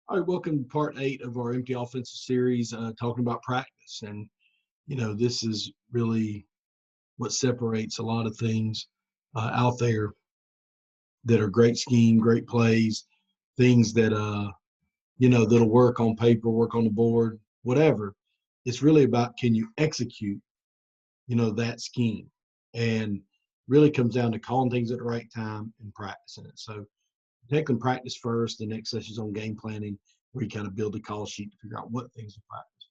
All right, welcome to part 8 of our empty offensive series, talking about practice. And, this is really what separates a lot of things out there that are great scheme, great plays, things that, that'll work on paper, work on the board, whatever. It's really about can you execute, that scheme. And really comes down to calling things at the right time and practicing it. So, taking practice first. The next session is on game planning, where you kind of build a call sheet to figure out what things to practice.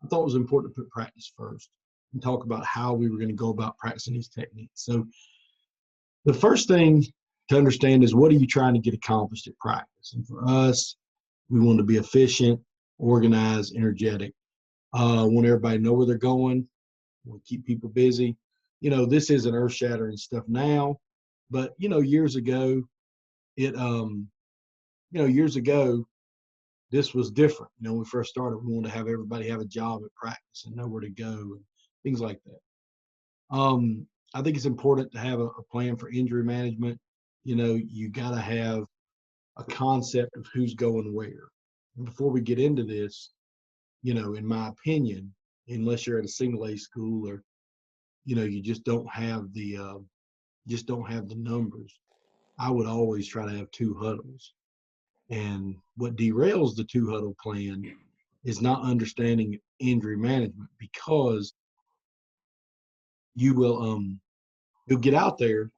I thought it was important to put practice first and talk about how we were going to go about practicing these techniques. So the first thing to understand is what are you trying to get accomplished at practice? And for us, we want to be efficient, organized, energetic. Want everybody to know where they're going. Want to keep people busy. This isn't earth-shattering stuff now, but years ago, it years ago, this was different. When we first started, we wanted to have everybody have a job at practice and know where to go and things like that. I think it's important to have a plan for injury management. You got to have a concept of who's going where. And before we get into this, in my opinion, unless you're at a single A school or, you just don't have the numbers, I would always try to have two huddles. And what derails the two huddle plan is not understanding injury management, because you will you'll get out there,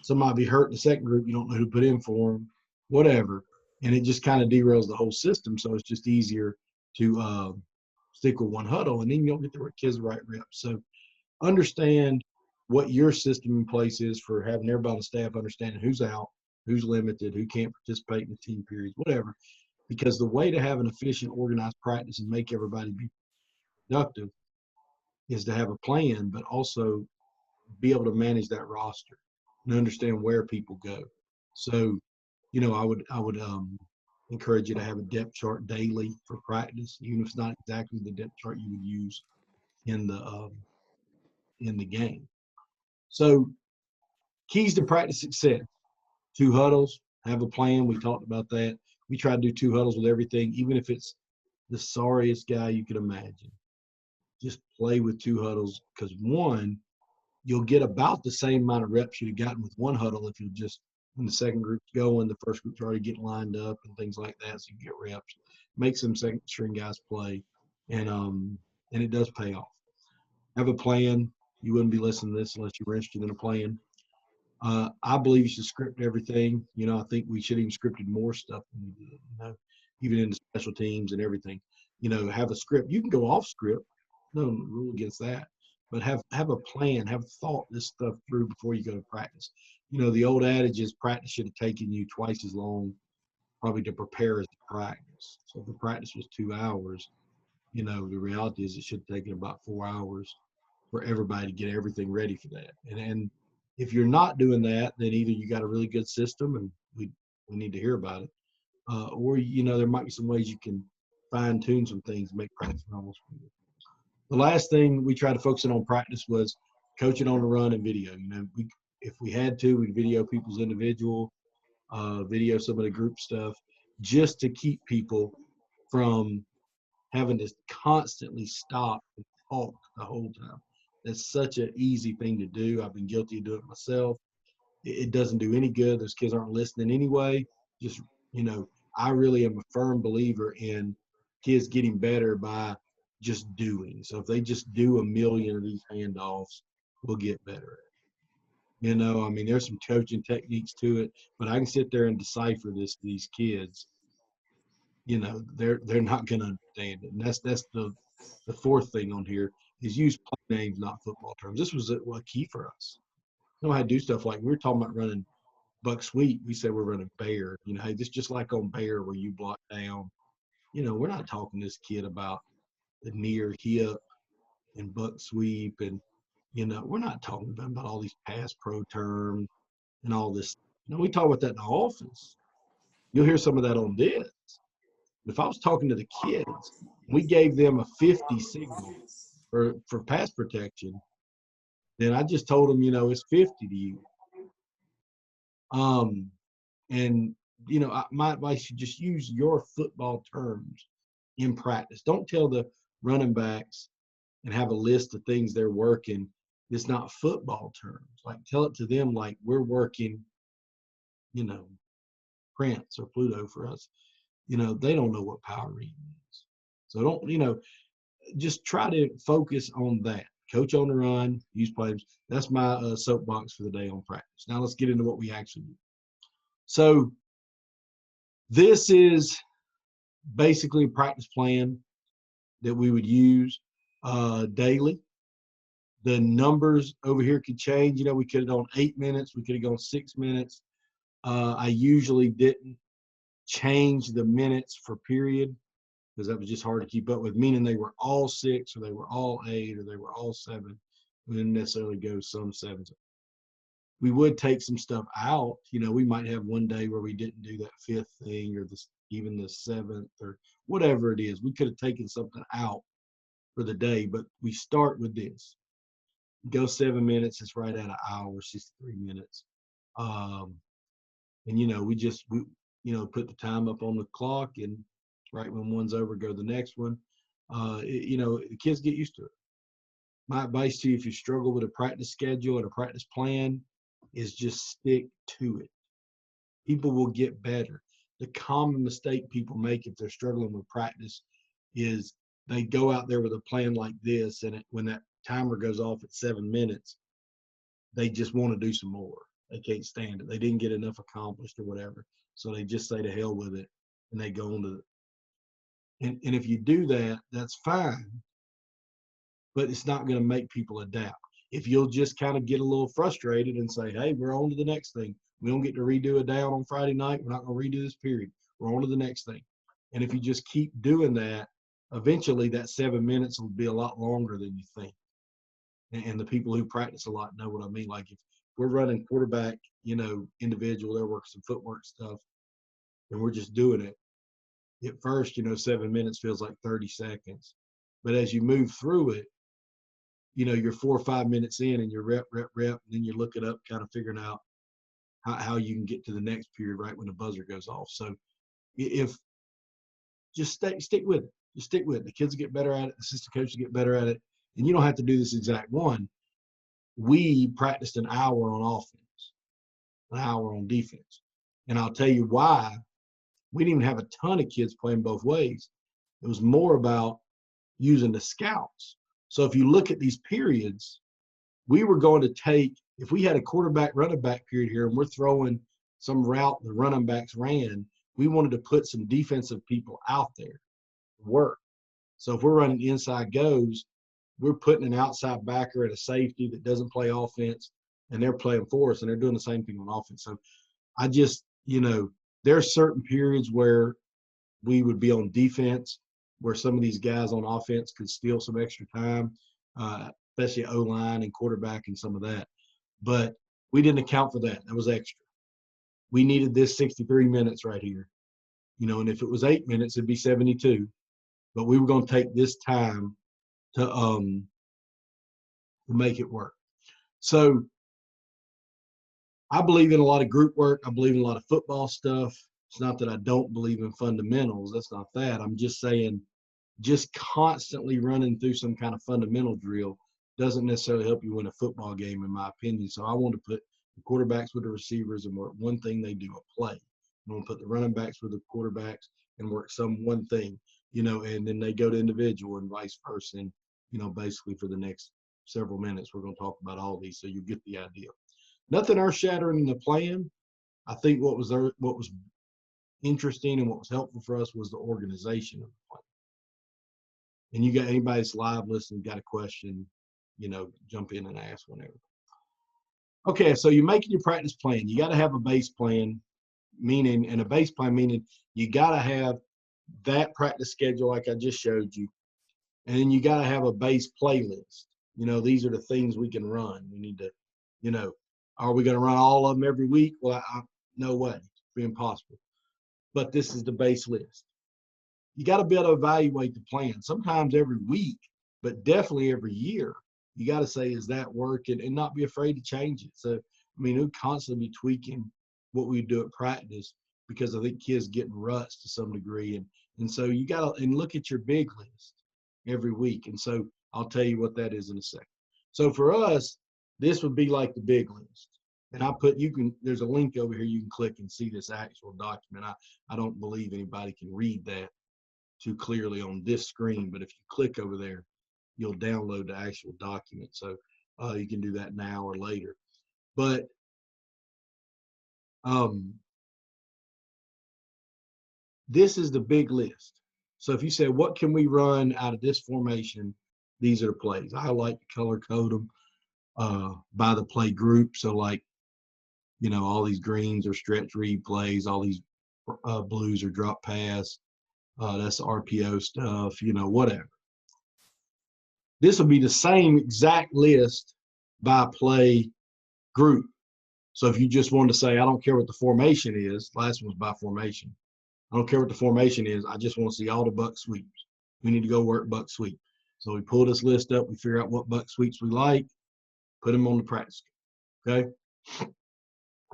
somebody be hurt in the second group, you don't know who put in for them, whatever, and it just kind of derails the whole system. So it's just easier to stick with one huddle, and then you don't get the kids the right reps. So understand what your system in place is for having everybody on staff understanding who's out, who's limited, who can't participate in the team periods, whatever. Because the way to have an efficient, organized practice and make everybody be productive is to have a plan, but also be able to manage that roster and understand where people go. So, I would encourage you to have a depth chart daily for practice, even if it's not exactly the depth chart you would use in the game. So, keys to practice success: two huddles, have a plan. We talked about that. We try to do two huddles with everything, even if it's the sorriest guy you could imagine. Just play with two huddles, because one, you'll get about the same amount of reps you'd have gotten with one huddle if you just, when the second group's going, the first group's already getting lined up and things like that, so you get reps. Make some second string guys play, and it does pay off. Have a plan. You wouldn't be listening to this unless you were interested in a plan. I believe you should script everything. I think we should have even scripted more stuff than we did, even in the special teams and everything. Have a script. You can go off script. No rule against that. But have a plan, have thought this stuff through before you go to practice. The old adage is practice should have taken you twice as long probably to prepare as to practice. So if the practice was 2 hours, the reality is it should have taken about 4 hours for everybody to get everything ready for that. And if you're not doing that, then either you got a really good system and we need to hear about it, or there might be some ways you can fine tune some things, make practice almost. The last thing we tried to focus in on practice was coaching on the run and video. If we had to, we'd video people's individual, video some of the group stuff, just to keep people from having to constantly stop and talk the whole time. That's such an easy thing to do. I've been guilty of doing it myself. It doesn't do any good. Those kids aren't listening anyway. Just, I really am a firm believer in kids getting better by just doing. So if they just do a million of these handoffs, we'll get better at it. There's some coaching techniques to it, but I can sit there and decipher these kids. They're not going to understand it. And that's the fourth thing on here is use play names, not football terms. This was a key for us. How to do stuff like we were talking about running buck sweep. We said we're running bear. Hey, this just like on bear where you block down. We're not talking to this kid about the near hip and buck sweep, and we're not talking about all these pass pro terms and all this. We talk about that in the office. You'll hear some of that on this. If I was talking to the kids, we gave them a 50 signal for pass protection, then I just told them, it's 50 to you. And my advice, you just use your football terms in practice. Don't tell the running backs and have a list of things they're working. It's not football terms. Like, tell it to them like we're working, you know, Prince or Pluto for us. They don't know what power reading is. So don't, just try to focus on that. Coach on the run, use players. That's my soapbox for the day on practice. Now let's get into what we actually do. So this is basically a practice plan that we would use daily. The numbers over here could change. We could have gone 8 minutes. We could have gone 6 minutes. I usually didn't change the minutes for period because that was just hard to keep up with, meaning they were all 6 or they were all 8 or they were all 7. We didn't necessarily go some 7s. We would take some stuff out. We might have one day where we didn't do that 5th thing or even the 7th or whatever it is. We could have taken something out for the day, but we start with this. Go 7 minutes. It's right at an hour, 63 minutes. And we put the time up on the clock, and right when one's over, go the next one. The kids get used to it. My advice to you, if you struggle with a practice schedule and a practice plan, is just stick to it. People will get better. The common mistake people make if they're struggling with practice is they go out there with a plan like this, and when that timer goes off at 7 minutes, they just want to do some more. They can't stand it. They didn't get enough accomplished or whatever. So they just say to hell with it, and they go on to it. And if you do that, that's fine, but it's not going to make people adapt. If you'll just kind of get a little frustrated and say, hey, we're on to the next thing. We don't get to redo a down on Friday night. We're not going to redo this period. We're on to the next thing. And if you just keep doing that, eventually that 7 minutes will be a lot longer than you think. And the people who practice a lot know what I mean. Like if we're running quarterback, individual, they're working some footwork stuff, and we're just doing it. At first, 7 minutes feels like 30 seconds. But as you move through it, you're 4 or 5 minutes in and you're rep, and then you look it up, kind of figuring out how you can get to the next period right when the buzzer goes off. So if just stick with it. Just stick with it. The kids get better at it. The assistant coaches get better at it. And you don't have to do this exact one. We practiced an hour on offense, an hour on defense. And I'll tell you why. We didn't even have a ton of kids playing both ways. It was more about using the scouts. So if you look at these periods, we were going to take, if we had a quarterback running back period here and we're throwing some route the running backs ran, we wanted to put some defensive people out there to work. So if we're running inside goes, we're putting an outside backer at a safety that doesn't play offense, and they're playing for us, and they're doing the same thing on offense. So I just, there are certain periods where we would be on defense where some of these guys on offense could steal some extra time, especially O-line and quarterback and some of that. But we didn't account for that. That was extra. We needed this 63 minutes right here. And if it was 8 minutes, it'd be 72. But we were going to take this time to make it work. So I believe in a lot of group work. I believe in a lot of football stuff. It's not that I don't believe in fundamentals. That's not that. I'm just saying just constantly running through some kind of fundamental drill doesn't necessarily help you win a football game, in my opinion. So I want to put the quarterbacks with the receivers and work one thing they do, a play. I want to put the running backs with the quarterbacks and work some one thing, and then they go to individual and vice versa. And, basically for the next several minutes, we're going to talk about all these so you get the idea. Nothing earth-shattering in the plan. I think what was interesting and what was helpful for us was the organization of the plan. And you got anybody that's live listening, got a question, jump in and ask whenever. Okay, so you're making your practice plan. You got to have a base plan, meaning you got to have that practice schedule like I just showed you. And then you got to have a base playlist. These are the things we can run. We need to, are we going to run all of them every week? Well, no way. It's impossible. But this is the base list. You got to be able to evaluate the plan. Sometimes every week, but definitely every year. You got to say, is that working? And not be afraid to change it. So, we'll constantly be tweaking what we do at practice because I think kids get in ruts to some degree. And so you got to, and look at your big list every week. And so I'll tell you what that is in a second. So for us, this would be like the big list. And there's a link over here you can click and see this actual document. I don't believe anybody can read that too clearly on this screen, but if you click over there, you'll download the actual document. So you can do that now or later. But this is the big list. So if you say, what can we run out of this formation? These are the plays. I like to color code them by the play group. So like, all these greens are stretch read plays, all these blues are drop pass. That's RPO stuff, whatever. This will be the same exact list by play group. So if you just wanted to say, I don't care what the formation is, last one's by formation. I don't care what the formation is. I just want to see all the buck sweeps. We need to go work buck sweep. So we pull this list up. We figure out what buck sweeps we like, put them on the practice. Okay.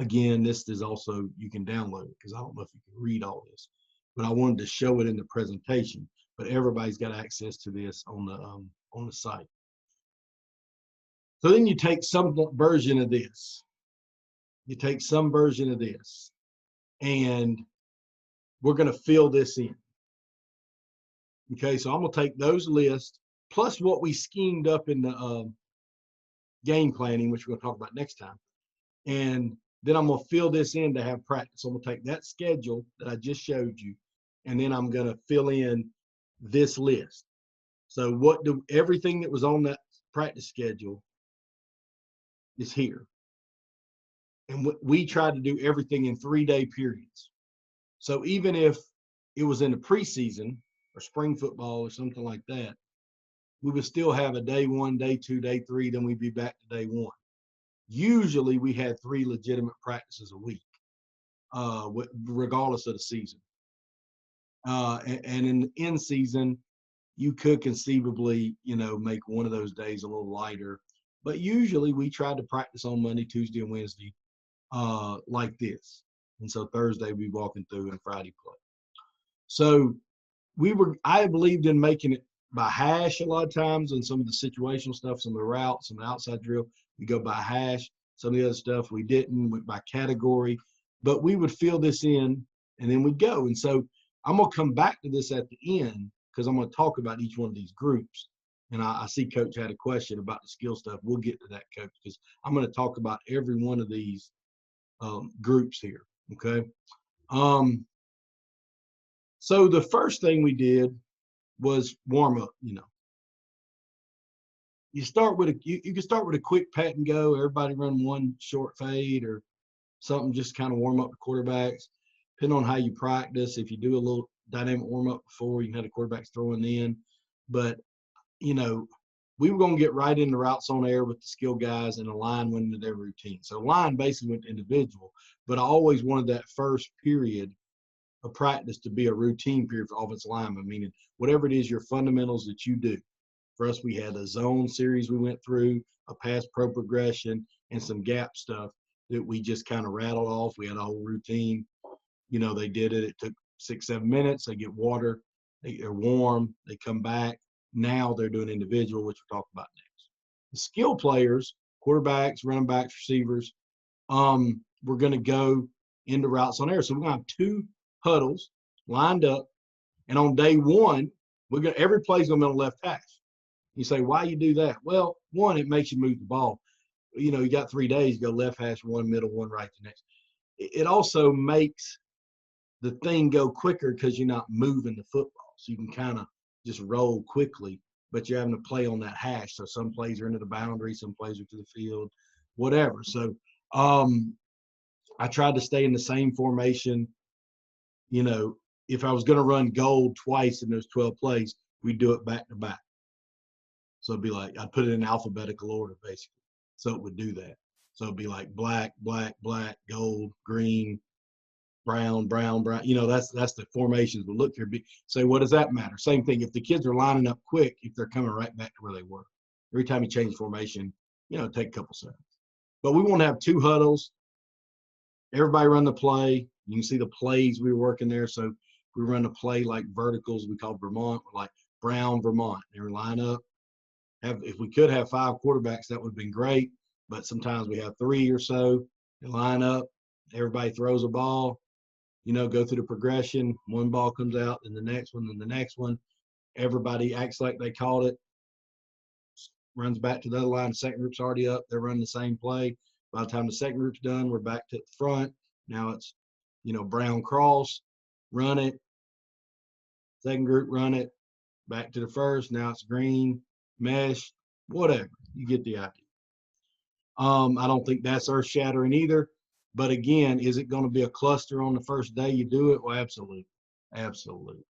Again, this is also, you can download it because I don't know if you can read all this, but I wanted to show it in the presentation. But everybody's got access to this on the site. So then you take some version of this. You take some version of this, and we're going to fill this in. Okay, so I'm going to take those lists plus what we schemed up in the game planning, which we're going to talk about next time. And then I'm going to fill this in to have practice. So I'm going to take that schedule that I just showed you, and then I'm going to fill in this list. So everything that was on that practice schedule is here. And we tried to do everything in 3-day periods. So even if it was in the preseason or spring football or something like that, we would still have a day 1, day 2, day 3, then we'd be back to day 1. Usually we had 3 legitimate practices a week, regardless of the season. And in the end season, you could conceivably, make one of those days a little lighter. But usually we tried to practice on Monday, Tuesday, and Wednesday like this. And so Thursday we walking through and Friday play. So I believed in making it by hash a lot of times, and some of the situational stuff, some of the routes, some of the outside drill, we go by hash. Some of the other stuff we didn't, went by category. But we would fill this in, and then we'd go. And so I'm going to come back to this at the end because I'm going to talk about each one of these groups. And I see Coach had a question about the skill stuff. We'll get to that, Coach, because I'm going to talk about every one of these groups here, okay? So the first thing we did was warm up. You start with you can start with a quick pat and go. Everybody run one short fade or something, just kind of warm up the quarterbacks. Depending on how you practice, if you do a little dynamic warm up before, you can have the quarterbacks throwing in. But we were going to get right into routes on air with the skill guys, and the line went into their routine. So line basically went to individual, but I always wanted that first period of practice to be a routine period for offensive linemen, meaning whatever it is, your fundamentals that you do. For us, we had a zone series we went through, a pass pro progression, and some gap stuff that we just kind of rattled off. We had a whole routine. They did it. It took 6-7 minutes. They get water. They're warm. They come back. Now they're doing individual, which we'll talk about next. The skill players, quarterbacks, running backs, receivers, we're going to go into routes on air. So we're going to have 2 huddles lined up. And on day 1, every play is going to be on the left hash. You say, why you do that? Well, 1, it makes you move the ball. You got 3 days, you go left hash, 1 middle, 1 right, the next. It also makes the thing go quicker because you're not moving the football. So you can kind of just roll quickly, but you're having to play on that hash. So some plays are into the boundary, some plays are to the field, whatever. So I tried to stay in the same formation. If I was going to run gold twice in those 12 plays, we'd do it back to back. So it'd be like, I'd put it in alphabetical order, basically. So it would do that. So it'd be like black, black, black, gold, green, brown, brown, brown. That's the formations. But look here, say, what does that matter? Same thing. If the kids are lining up quick, if they're coming right back to where they were. Every time you change formation, take a couple seconds. But we want to have 2 huddles. Everybody run the play. You can see the plays we were working there. So we run a play like verticals we call Vermont, like Brown, Vermont. They line up. If we could have 5 quarterbacks, that would have been great. But sometimes we have 3 or so. They line up. Everybody throws a ball. Go through the progression. One ball comes out, then the next one, then the next one. Everybody acts like they caught it. Runs back to the other line. The second group's already up. They're running the same play. By the time the second group's done, we're back to the front. Now it's, Brown cross, run it. Second group, run it. Back to the first. Now it's green, mesh, whatever. You get the idea. I don't think that's earth-shattering either. But again, is it going to be a cluster on the first day you do it? Well, absolutely. Absolutely.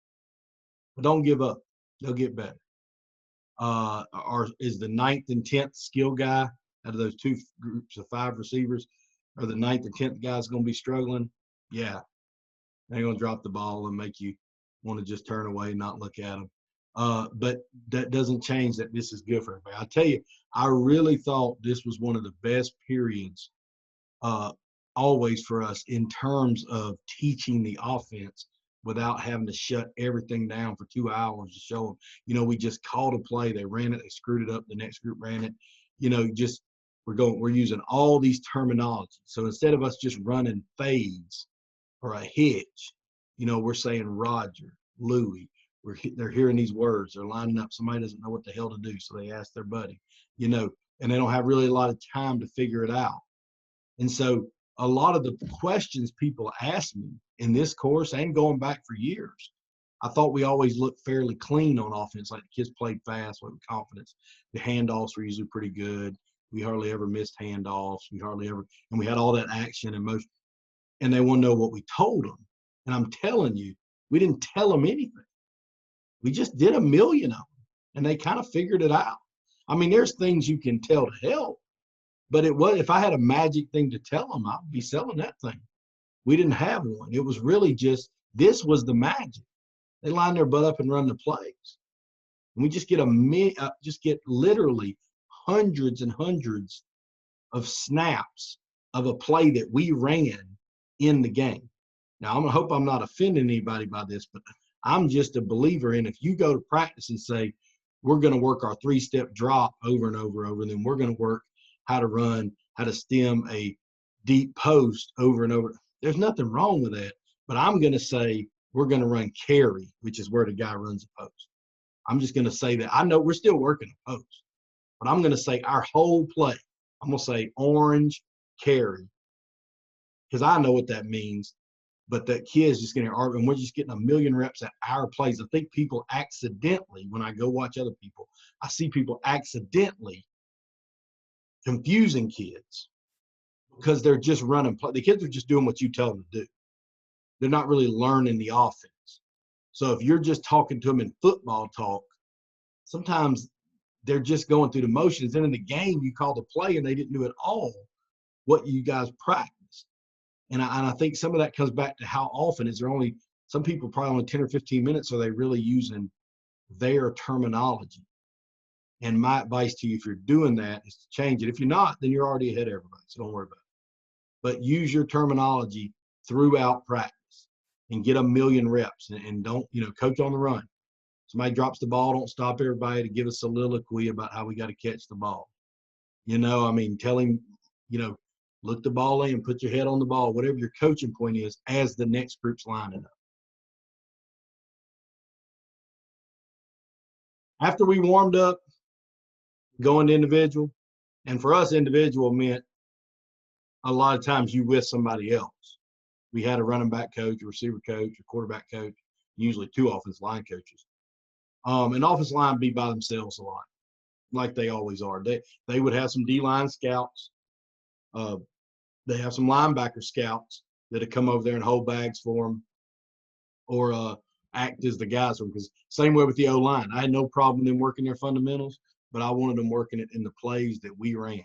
But don't give up. They'll get better. Is the 9th and 10th skill guy out of those 2 groups of 5 receivers, are the 9th and 10th guys going to be struggling? Yeah. They're going to drop the ball and make you want to just turn away and not look at them. But that doesn't change that this is good for everybody. I tell you, I really thought this was one of the best periods always for us in terms of teaching the offense without having to shut everything down for 2 hours to show them. We just called a play. They ran it. They screwed it up. The next group ran it. We're using all these terminologies. So instead of us just running fades or a hitch, we're saying Roger, Louie. They're hearing these words. They're lining up. Somebody doesn't know what the hell to do, so they ask their buddy, and they don't have really a lot of time to figure it out. And so a lot of the questions people ask me in this course and going back for years, I thought we always looked fairly clean on offense. Like the kids played fast with confidence. The handoffs were usually pretty good. We hardly ever missed handoffs. And we had all that action and motion. And they want to know what we told them. And I'm telling you, we didn't tell them anything. We just did a million of them, and they kind of figured it out. I mean, there's things you can tell to help, but if I had a magic thing to tell them, I'd be selling that thing. We didn't have one. It was really this was the magic. They line their butt up and run the plays. And we just get literally hundreds and hundreds of snaps of a play that we ran in the game. Now, I hope I'm not offending anybody by this, but I'm just a believer in if you go to practice and say, we're going to work our 3-step drop over and over, and then we're going to work how to stem a deep post over and over. There's nothing wrong with that, but I'm going to say we're going to run carry, which is where the guy runs a post. I'm just going to say that. I know we're still working a post, but I'm going to say our whole play. I'm going to say orange carry because I know what that means. But that kid's just getting argue, and we're just getting a million reps at our plays. I think people accidentally, when I go watch other people, I see people accidentally confusing kids because they're just running play. The kids are just doing what you tell them to do. They're not really learning the offense. So if you're just talking to them in football talk, sometimes they're just going through the motions. And in the game, you call the play, and they didn't do at all what you guys practiced. And I think some of that comes back to how often is there only – some people probably only 10 or 15 minutes are they really using their terminology. And my advice to you, if you're doing that, is to change it. If you're not, then you're already ahead of everybody, so don't worry about it. But use your terminology throughout practice and get a million reps and don't, coach on the run. Somebody drops the ball, don't stop everybody to give a soliloquy about how we got to catch the ball. Tell him, look the ball in, put your head on the ball, whatever your coaching point is as the next group's lining up. After we warmed up, going to individual, and for us, individual meant a lot of times you with somebody else. We had a running back coach, a receiver coach, a quarterback coach, usually 2 offensive line coaches. And offensive line be by themselves a lot, like they always are. They would have some D-line scouts. They have some linebacker scouts that would come over there and hold bags for them or act as the guys. Because same way with the O-line. I had no problem in them working their fundamentals, but I wanted them working it in the plays that we ran.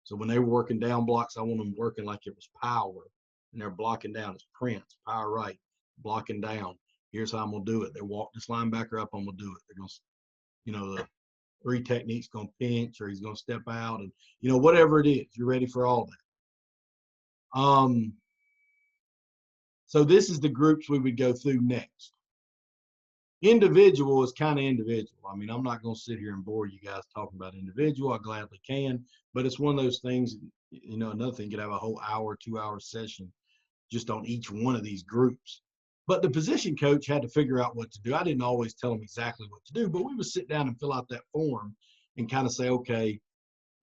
So when they were working down blocks, I want them working like it was power. And they're blocking down. It's Prince, power right, blocking down. Here's how I'm going to do it. They walk this linebacker up, I'm going to do it. They're going to, the 3 techniques going to pinch or he's going to step out and, whatever it is, you're ready for all that. So this is the groups we would go through next. Individual is kind of individual. I mean, I'm not going to sit here and bore you guys talking about individual. I gladly can, but it's one of those things, you know, another thing, you could have a whole hour, 2-hour session just on each one of these groups. But the position coach had to figure out what to do. I didn't always tell him exactly what to do, but we would sit down and fill out that form and kind of say, okay,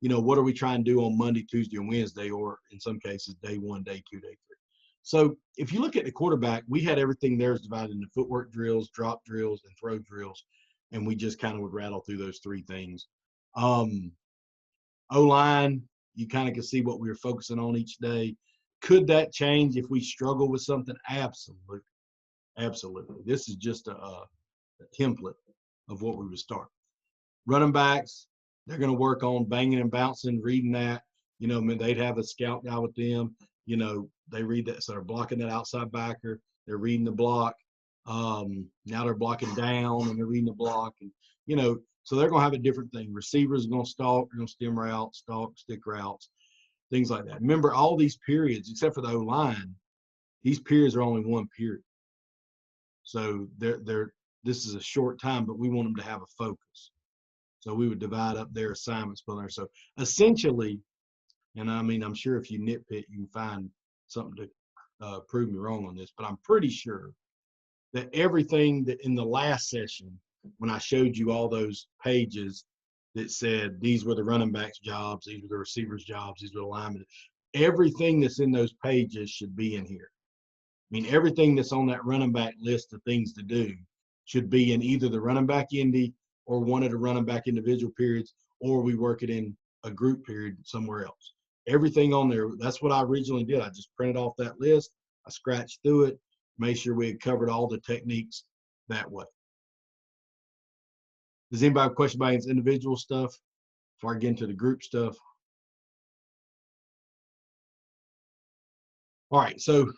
you know, what are we trying to do on Monday, Tuesday, and Wednesday, or in some cases, day 1, day 2, day 3. So if you look at the quarterback, we had everything there is divided into footwork drills, drop drills, and throw drills, and we just kind of would rattle through those 3 things. O-line, you kind of can see what we were focusing on each day. Could that change if we struggle with something? Absolutely. Absolutely. This is just a template of what we would start. Running backs, they're going to work on banging and bouncing, reading that. You know, I mean, they'd have a scout guy with them. You know, they read that. So they're blocking that outside backer. They're reading the block. Now they're blocking down and they're reading the block. And, you know, so they're going to have a different thing. Receivers are going to stalk, they're going to stem routes, stalk, stick routes, things like that. Remember, all these periods, except for the O-line, these periods are only 1 period. So this is a short time, but we want them to have a focus. So we would divide up their assignments for there. So essentially, and I mean, I'm sure if you nitpick, you can find something to prove me wrong on this, but I'm pretty sure that everything that in the last session, when I showed you all those pages that said these were the running backs' jobs, these were the receivers' jobs, these were the linemen, everything that's in those pages should be in here. I mean, everything that's on that running back list of things to do should be in either the running back indie or one of the running back individual periods, or we work it in a group period somewhere else. Everything on there, that's what I originally did. I just printed off that list. I scratched through it, made sure we had covered all the techniques that way. Does anybody have a question about individual stuff before I get into the group stuff? All right, so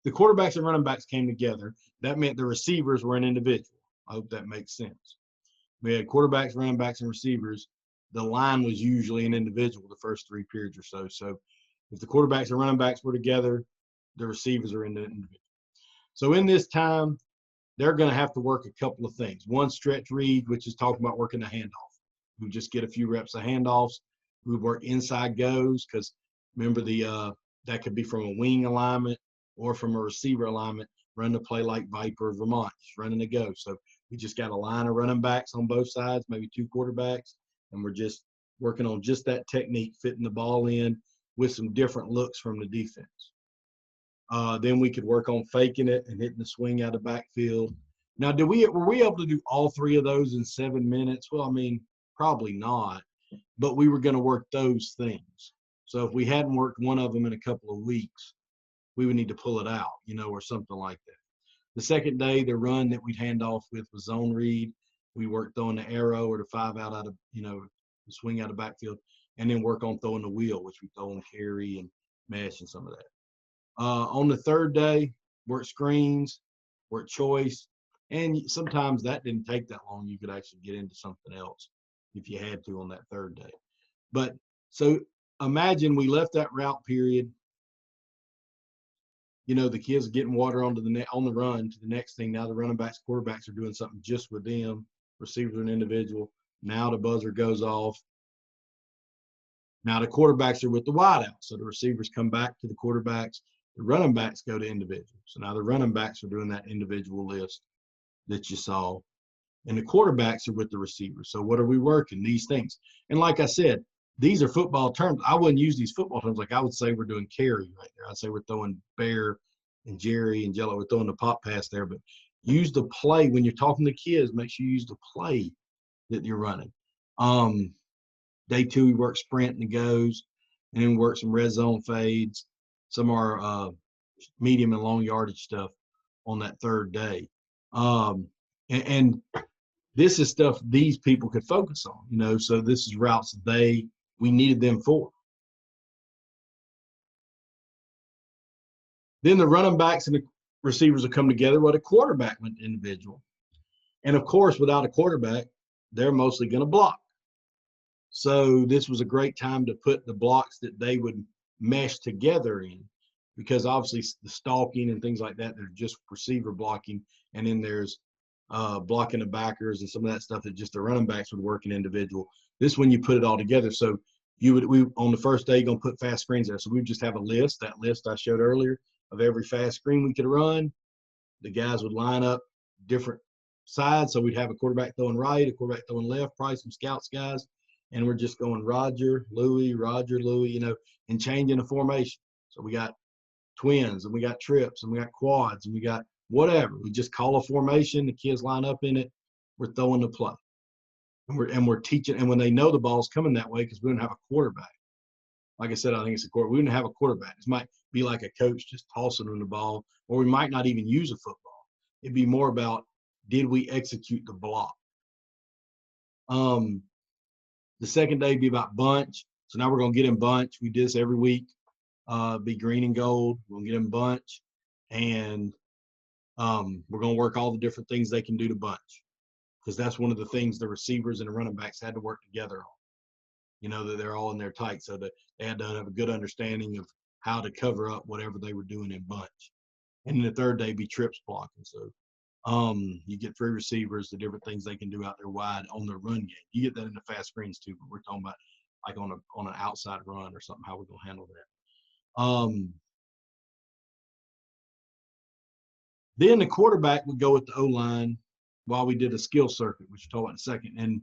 the quarterbacks and running backs came together. That meant the receivers were an individual. I hope that makes sense. We had quarterbacks, running backs, and receivers. The line was usually an individual the first 3 periods or so. So if the quarterbacks and running backs were together, the receivers are in the individual. So in this time, they're going to have to work a couple of things. One, stretch read, which is talking about working the handoff. We just get a few reps of handoffs. We work inside goes because remember that could be from a wing alignment or from a receiver alignment, run the play like Viper Vermont, just running the go. So we just got a line of running backs on both sides, maybe 2 quarterbacks, and we're just working on just that technique, fitting the ball in with some different looks from the defense. Then we could work on faking it and hitting the swing out of backfield. Now, were we able to do all 3 of those in 7 minutes? Well, I mean, probably not, but we were going to work those things. So if we hadn't worked one of them in a couple of weeks, we would need to pull it out, you know, or something like that. The second day, the run that we'd hand off with was zone read. We worked throwing the arrow or the 5 out of, you know, the swing out of backfield, and then work on throwing the wheel, which we throw on carry and mesh and some of that. On the third day, work screens, work choice, and sometimes that didn't take that long. You could actually get into something else if you had to on that third day. But so imagine we left that route period. You know, the kids are getting water on the run to the next thing. Now the running backs, quarterbacks are doing something just with them. Receivers are an individual. Now the buzzer goes off. Now the quarterbacks are with the wideout. So the receivers come back to the quarterbacks. The running backs go to individuals. So now the running backs are doing that individual list that you saw. And the quarterbacks are with the receivers. So what are we working? These things. And like I said, these are football terms. I wouldn't use these football terms like I would say we're doing carry right there. I'd say we're throwing Bear and Jerry and Jello. We're throwing the pop pass there. But use the play. When you're talking to kids, make sure you use the play that you're running. Day 2, we work sprint and goes, and then work some red zone fades, some of our medium and long yardage stuff on that third day. And this is stuff these people could focus on, you know, so this is routes we needed them for. Then the running backs and the receivers will come together. Well, the quarterback went individual. And of course, without a quarterback, they're mostly going to block. So this was a great time to put the blocks that they would mesh together in. because obviously the stalking and things like that, they're just receiver blocking. And then there's blocking the backers and some of that stuff that just the running backs would work in individual. This when you put it all together. So we on the first day, you're going to put fast screens there. So we just have a list, that list I showed earlier of every fast screen we could run. The guys would line up different sides. So we'd have a quarterback throwing right, a quarterback throwing left, probably some scouts guys. And we're just going Roger, Louie, and changing the formation. So we got twins and we got trips and we got quads and we got whatever. We just call a formation. The kids line up in it. We're throwing the play. And we're teaching. And when they know the ball's coming that way, because we don't have a quarterback. Like I said, I think it's a quarterback. We didn't have a quarterback. This might be like a coach just tossing them the ball, or we might not even use a football. It'd be more about, did we execute the block? The second day would be about bunch. So now we're going to get in bunch. We do this every week. Be green and gold. We're going to get in bunch. And we're going to work all the different things they can do to bunch. Because that's one of the things the receivers and the running backs had to work together on. You know, that they're all in there tight, so that they had to have a good understanding of how to cover up whatever they were doing in bunch. And then the third day be trips blocking. So you get 3 receivers, the different things they can do out there wide on their run game. You get that in the fast screens too, but we're talking about like on an outside run or something, how we're going to handle that. Then the quarterback would go with the O-line while we did a skill circuit, which we'll talk about in a second. And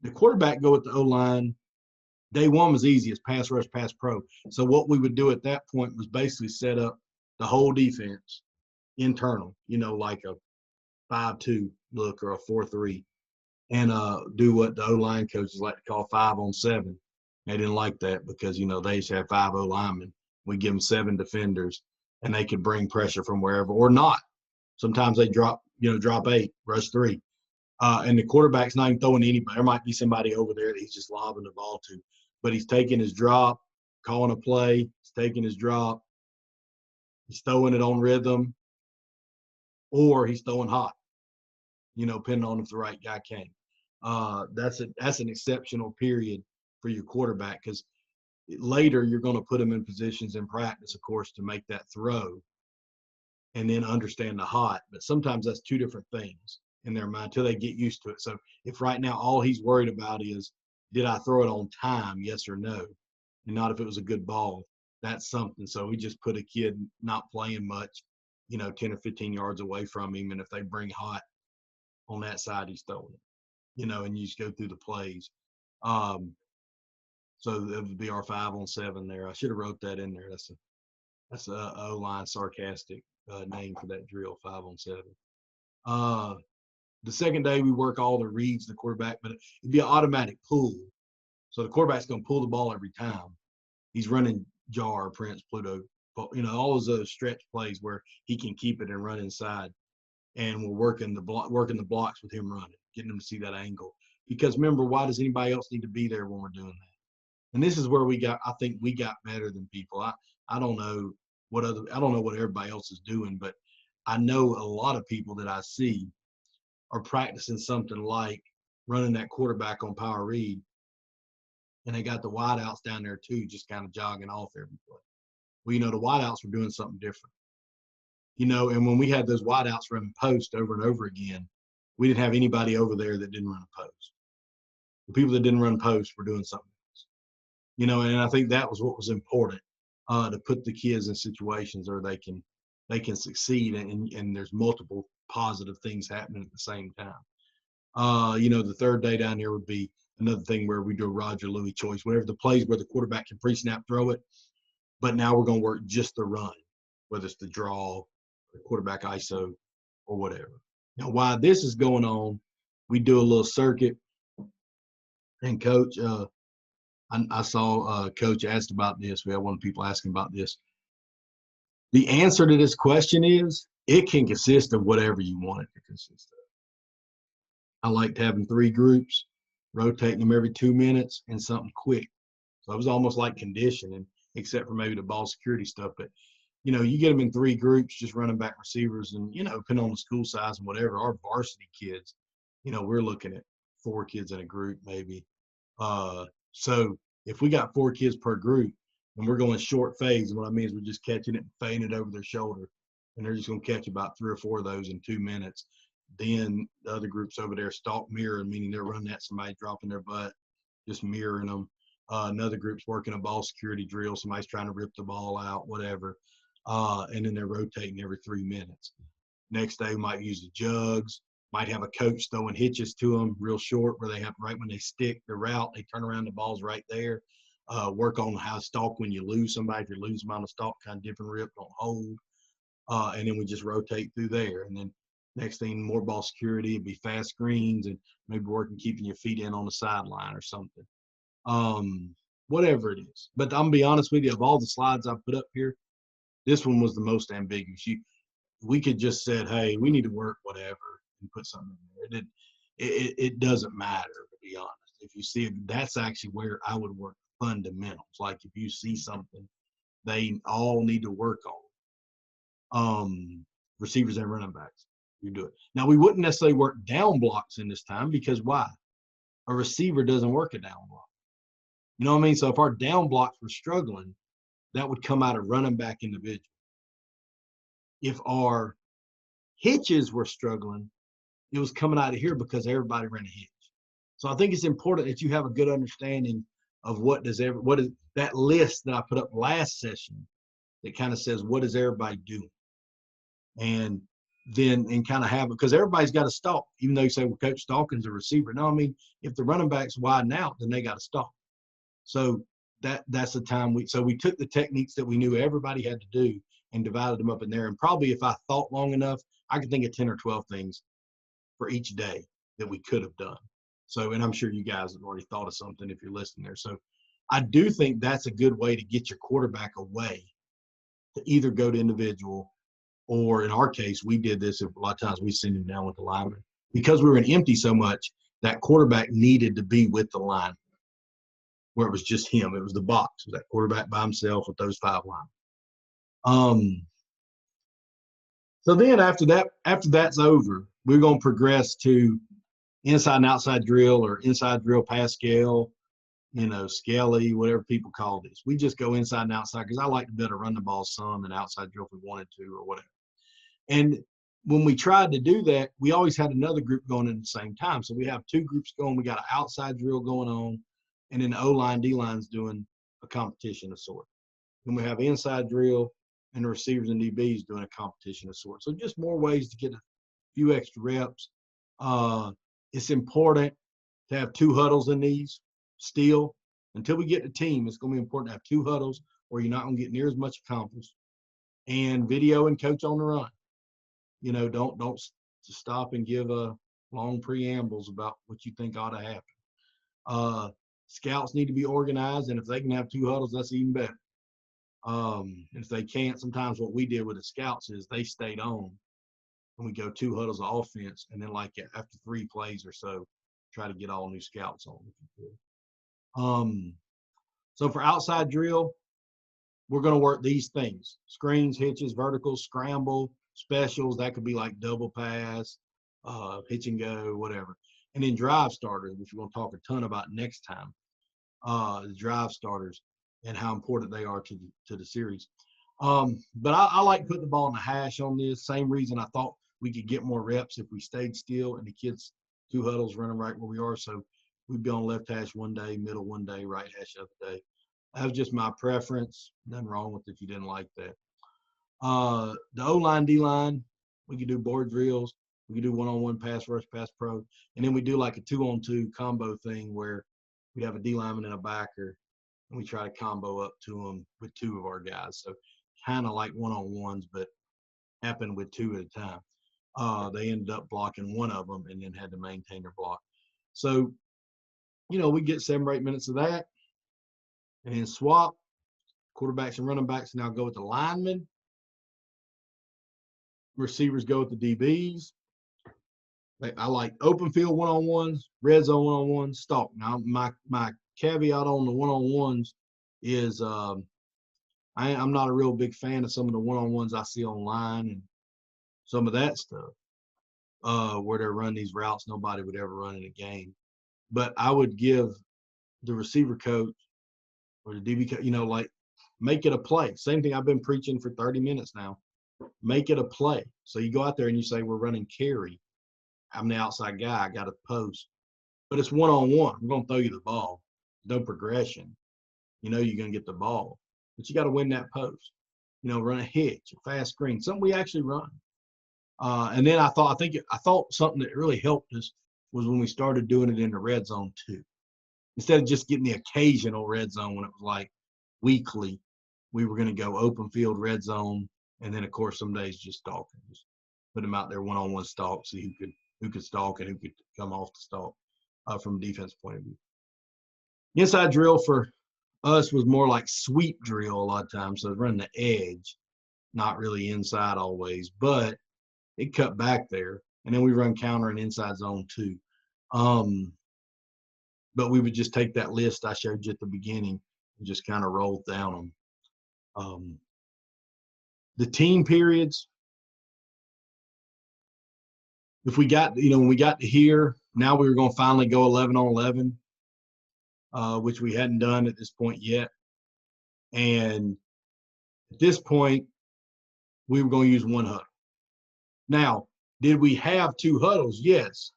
the quarterback go with the O-line. Day one was easy, as pass rush, pass pro. So what we would do at that point was basically set up the whole defense internal, you know, like a 5-2 look or a 4-3, and do what the O-line coaches like to call 5-on-7. They didn't like that because, you know, they used to have 5 O-linemen. We give them 7 defenders, and they could bring pressure from wherever or not. Sometimes they drop 8, rush 3. And the quarterback's not even throwing to anybody. There might be somebody over there that he's just lobbing the ball to. But he's taking his drop, calling a play. He's taking his drop. He's throwing it on rhythm, or he's throwing hot, you know, depending on if the right guy came. That's an exceptional period for your quarterback, because later you're going to put him in positions in practice, of course, to make that throw and then understand the hot. But sometimes that's 2 different things in their mind until they get used to it. So if right now all he's worried about is, did I throw it on time, yes or no, and not if it was a good ball, that's something. So we just put a kid not playing much, you know, 10 or 15 yards away from him, and if they bring hot on that side, he's throwing it, you know, and you just go through the plays. So that would be our 5-on-7 there. I should have wrote that in there. That's a O-line sarcastic name for that drill, 5-on-7. The second day we work all the reads, the quarterback, but it'd be an automatic pull. So the quarterback's going to pull the ball every time. He's running jar, Prince, Pluto, you know, all those stretch plays where he can keep it and run inside. And we're working the blocks with him running, getting him to see that angle. Because remember, why does anybody else need to be there when we're doing that? And this is where I think we got better than people. I don't know what everybody else is doing, but I know a lot of people that I see are practicing something like running that quarterback on power read, and they got the wideouts down there too, just kind of jogging off every play. Well, you know, the wideouts were doing something different. You know, and when we had those wideouts running post over and over again, we didn't have anybody over there that didn't run a post. The people that didn't run post were doing something else. You know, and I think that was what was important, to put the kids in situations where they can succeed, and there's multiple positive things happening at the same time. You know, the third day down here would be another thing where we do a Roger Louie choice, whatever the plays where the quarterback can pre-snap throw it, but now we're going to work just the run, whether it's the draw, the quarterback ISO, or whatever. Now, while this is going on, we do a little circuit, and Coach, I saw Coach asked about this. We had one of the people asking about this. The answer to this question is, it can consist of whatever you want it to consist of. I liked having 3 groups, rotating them every 2 minutes, and something quick. So it was almost like conditioning, except for maybe the ball security stuff. But, you know, you get them in 3 groups, just running back receivers, and, you know, depending on the school size and whatever, our varsity kids, you know, we're looking at 4 kids in a group maybe. So if we got 4 kids per group, and we're going short fades. And what I mean is we're just catching it and fading it over their shoulder, and they're just going to catch about 3 or 4 of those in 2 minutes. Then the other groups over there stalk mirror, meaning they're running at somebody, dropping their butt, just mirroring them. Another group's working a ball security drill. Somebody's trying to rip the ball out, whatever. And then they're rotating every 3 minutes. Next day, we might use the jugs, might have a coach throwing hitches to them real short where they have right when they stick the route, they turn around, the ball's right there. Work on how to stalk when you lose somebody. If you lose them on a stalk, kind of dip and rip, don't hold. And then we just rotate through there. And then next thing, more ball security, it'd be fast screens and maybe working keeping your feet in on the sideline or something. Whatever it is. But I'm gonna be honest with you, of all the slides I put up here, this one was the most ambiguous. We could just said, hey, we need to work whatever and put something in there. It doesn't matter, to be honest. If you see it, that's actually where I would work fundamentals. Like if you see something, they all need to work on. Receivers and running backs, you do it. Now we wouldn't necessarily work down blocks in this time because why? A receiver doesn't work a down block. You know what I mean? So if our down blocks were struggling, that would come out of running back individual. If our hitches were struggling, it was coming out of here because everybody ran a hitch. So I think it's important that you have a good understanding of what is that list that I put up last session that kind of says what is everybody doing, and then kind of have it because everybody's got to stalk. Even though you say, well, Coach Stalking's a receiver. No, I mean if the running backs widen out, then they got to stalk. So that's the time we took the techniques that we knew everybody had to do and divided them up in there. And probably if I thought long enough, I could think of 10 or 12 things for each day that we could have done. So, and I'm sure you guys have already thought of something if you're listening there. So I do think that's a good way to get your quarterback away to either go to individual or in our case, we did this a lot of times we send him down with the lineman. Because we were in empty so much, that quarterback needed to be with the line where it was just him. It was the box. It was that quarterback by himself with those 5 linemen. So then after that's over, we're going to progress to inside and outside drill or inside drill pass scale, skelly, whatever people call this. We just go inside and outside because I like to better run the ball some and outside drill if we wanted to or whatever. And when we tried to do that, we always had another group going at the same time. So we have 2 groups going. We got an outside drill going on, and then the O-line, D-line's doing a competition of sorts. Then we have inside drill, and the receivers and DBs doing a competition of sorts. So just more ways to get a few extra reps. It's important to have 2 huddles in these still. Until we get the team, it's going to be important to have 2 huddles or you're not going to get near as much accomplished. And video and coach on the run. Don't stop and give long preambles about what you think ought to happen. Scouts need to be organized, and if they can have 2 huddles, that's even better. If they can't, sometimes what we did with the scouts is they stayed on, and we go 2 huddles of offense, and then like after 3 plays or so, try to get all new scouts on if you could. So for outside drill, we're going to work these things: screens, hitches, verticals, scramble, specials. That could be like double pass, hitch and go, whatever. And then drive starters, which we're going to talk a ton about next time. The drive starters and how important they are to the series. But I like putting the ball in the hash on this. Same reason I thought we could get more reps if we stayed still and the kids 2 huddles running right where we are. So we'd be on left hash one day, middle one day, right hash the other day. That was just my preference. Nothing wrong with it if you didn't like that. The O-line, D-line, we could do board drills. We could do one-on-one pass rush, pass pro. And then we do like a 2-on-2 combo thing where we have a D-lineman and a backer, and we try to combo up to them with 2 of our guys. So kind of like one-on-ones, but happened with 2 at a time. They ended up blocking one of them and then had to maintain their block. So, we get 7 or 8 minutes of that. And then swap, quarterbacks and running backs now go with the linemen. Receivers go with the DBs. I like open field one-on-ones, red zone one-on-ones, stalk. Now, my caveat on the one-on-ones is I'm not a real big fan of some of the one-on-ones I see online and some of that stuff where they're running these routes nobody would ever run in a game. But I would give the receiver coach or the DB coach, like Make it a play. Same thing I've been preaching for 30 minutes now. Make it a play. So you go out there and you say, we're running carry. I'm the outside guy. I got a post. But it's one-on-one. I'm going to throw you the ball. No progression. You know you're going to get the ball. But you got to win that post. You know, run a hitch, a fast screen, something we actually run. And then I thought something that really helped us was when we started doing it in the red zone too. Instead of just getting the occasional red zone when it was like weekly, we were going to go open field red zone, and then of course some days just stalking, just put them out there one-on-one stalk, see who could stalk and who could come off the stalk from a defense point of view. Inside drill for us was more like sweep drill a lot of times, so running the edge, not really inside always, but it cut back there, and then we run counter and inside zone too. But we would just take that list I showed you at the beginning and just kind of roll down them. The team periods, if we got, when we got to here, now we were going to finally go 11 on 11, which we hadn't done at this point yet. And at this point, we were going to use one huddle. Now, did we have two huddles? Yes.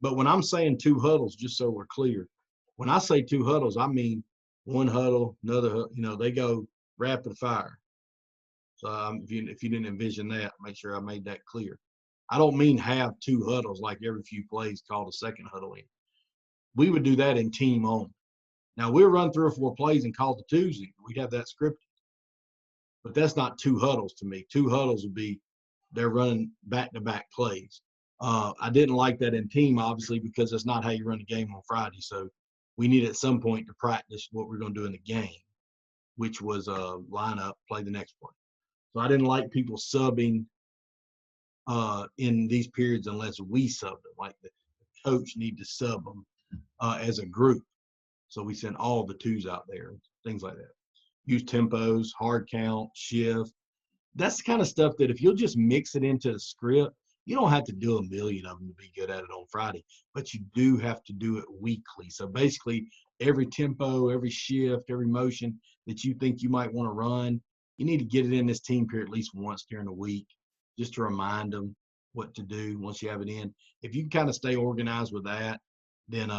But when I'm saying two huddles, just so we're clear, when I say two huddles, I mean one huddle, another, they go rapid fire. So if you didn't envision that, make sure I made that clear. I don't mean have two huddles like every few plays called a second huddle in. We would do that in team only. Now, we'll run 3 or 4 plays and call the twos. We'd have that scripted. But that's not two huddles to me. Two huddles would be they're running back-to-back plays. I didn't like that in team, obviously, because that's not how you run a game on Friday. So we need at some point to practice what we're going to do in the game, which was line up, play the next play. So I didn't like people subbing in these periods unless we subbed them. Like the coach need to sub them as a group. So we send all the twos out there, things like that. Use tempos, hard count, shift. That's the kind of stuff that if you'll just mix it into the script, you don't have to do a million of them to be good at it on Friday, but you do have to do it weekly. So basically every tempo, every shift, every motion that you think you might want to run, you need to get it in this team period at least once during the week, just to remind them what to do once you have it in. If you can kind of stay organized with that, then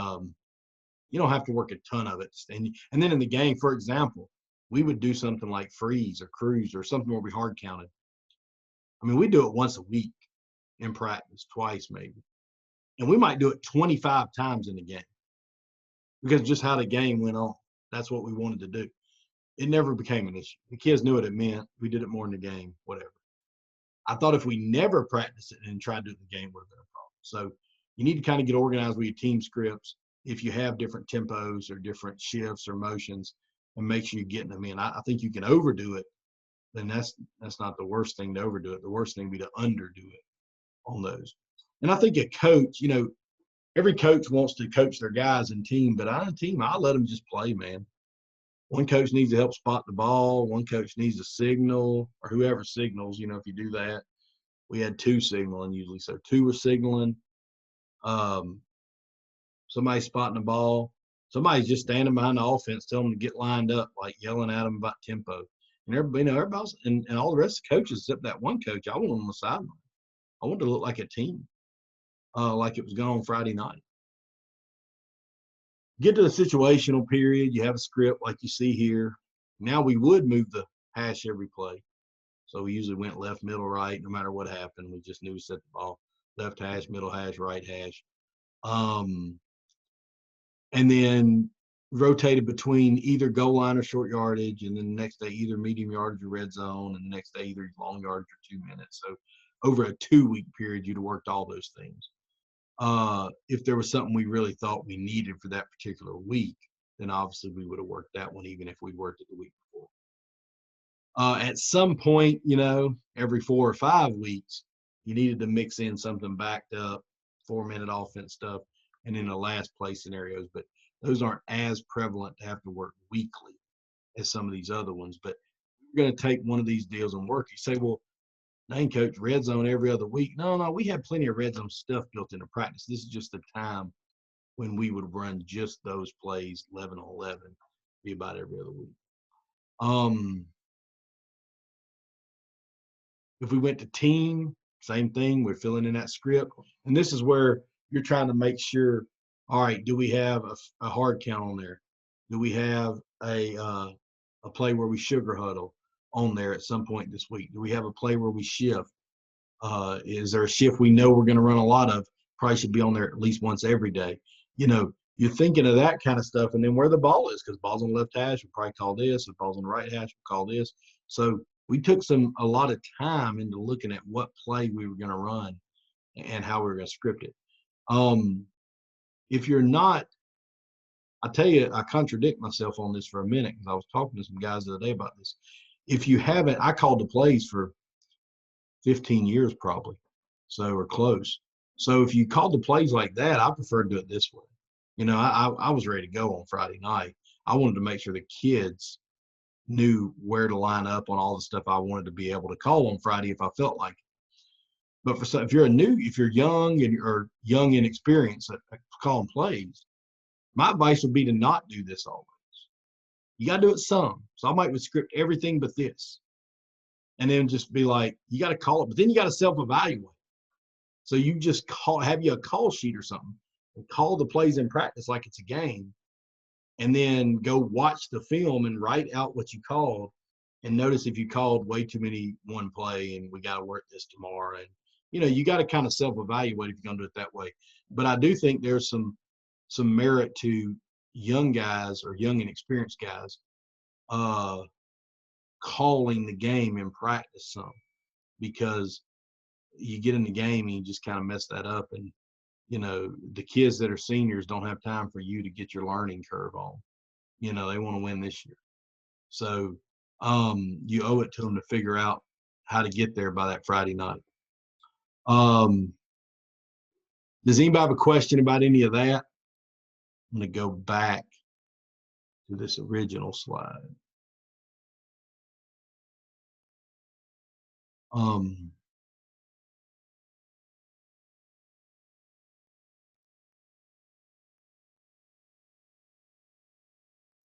you don't have to work a ton of it. And then in the game, for example, we would do something like freeze or cruise or something where we hard counted. I mean, we do it once a week in practice, twice maybe. And we might do it 25 times in the game because just how the game went on. That's what we wanted to do. It never became an issue. The kids knew what it meant. We did it more in the game, whatever. I thought if we never practiced it and tried to do it in the game, it would have been a problem. So you need to kind of get organized with your team scripts if you have different tempos or different shifts or motions, and make sure you're getting them in. I think you can overdo it, then that's not the worst thing to overdo it. The worst thing would be to underdo it on those. And I think a coach, every coach wants to coach their guys in team, but on a team, I'll let them just play, man. One coach needs to help spot the ball. One coach needs to signal, or whoever signals, if you do that. We had 2 signaling usually. So 2 were signaling. Somebody spotting the ball. Somebody's just standing behind the offense, telling them to get lined up, like yelling at them about tempo. And everybody, everybody's, and all the rest of the coaches, except that one coach, I want them on the sideline. I want to look like a team, like it was going on Friday night. Get to the situational period. You have a script like you see here. Now we would move the hash every play. So we usually went left, middle, right, no matter what happened. We just knew we set the ball. Left hash, middle hash, right hash. And then rotated between either goal line or short yardage, and then the next day either medium yardage or red zone, and the next day either long yardage or 2 minutes. So over a 2-week period, you'd have worked all those things. If there was something we really thought we needed for that particular week, then obviously we would have worked that one even if we worked it the week before. At some point, every 4 or 5 weeks, you needed to mix in something backed up, 4-minute offense stuff, and in the last play scenarios. But those aren't as prevalent to have to work weekly as some of these other ones. But we're going to take one of these deals and work. You say, well, dang, coach, red zone every other week. No, we have plenty of red zone stuff built into practice. This is just the time when we would run just those plays, 11 on 11, be about every other week. If we went to team, same thing. We're filling in that script. And this is where you're trying to make sure, all right, do we have a hard count on there? Do we have a play where we sugar huddle on there at some point this week? Do we have a play where we shift? Is there a shift we know we're going to run a lot of? Probably should be on there at least once every day. You're thinking of that kind of stuff, and then where the ball is, because ball's on the left hash, we'll probably call this. If ball's on the right hash, we'll call this. So we took a lot of time into looking at what play we were going to run and how we were going to script it. If you're not, I tell you, I contradict myself on this for a minute because I was talking to some guys the other day about this. If you haven't, I called the plays for 15 years probably, so or close. So if you called the plays like that, I prefer to do it this way. I was ready to go on Friday night. I wanted to make sure the kids knew where to line up on all the stuff I wanted to be able to call on Friday if I felt like it. But if you're young or young and experienced at calling plays, my advice would be to not do this always. You got to do it some. So I might script everything but this. And then just be like, you got to call it, but then you got to self-evaluate. So you just have you a call sheet or something and call the plays in practice like it's a game, and then go watch the film and write out what you called, and notice if you called way too many one play and we got to work this tomorrow. And, you got to kind of self-evaluate if you're going to do it that way. But I do think there's some merit to young guys or young and experienced guys calling the game in practice some, because you get in the game and you just kind of mess that up. And, the kids that are seniors don't have time for you to get your learning curve on. They want to win this year. So you owe it to them to figure out how to get there by that Friday night. Does anybody have a question about any of that? I'm going to go back to this original slide.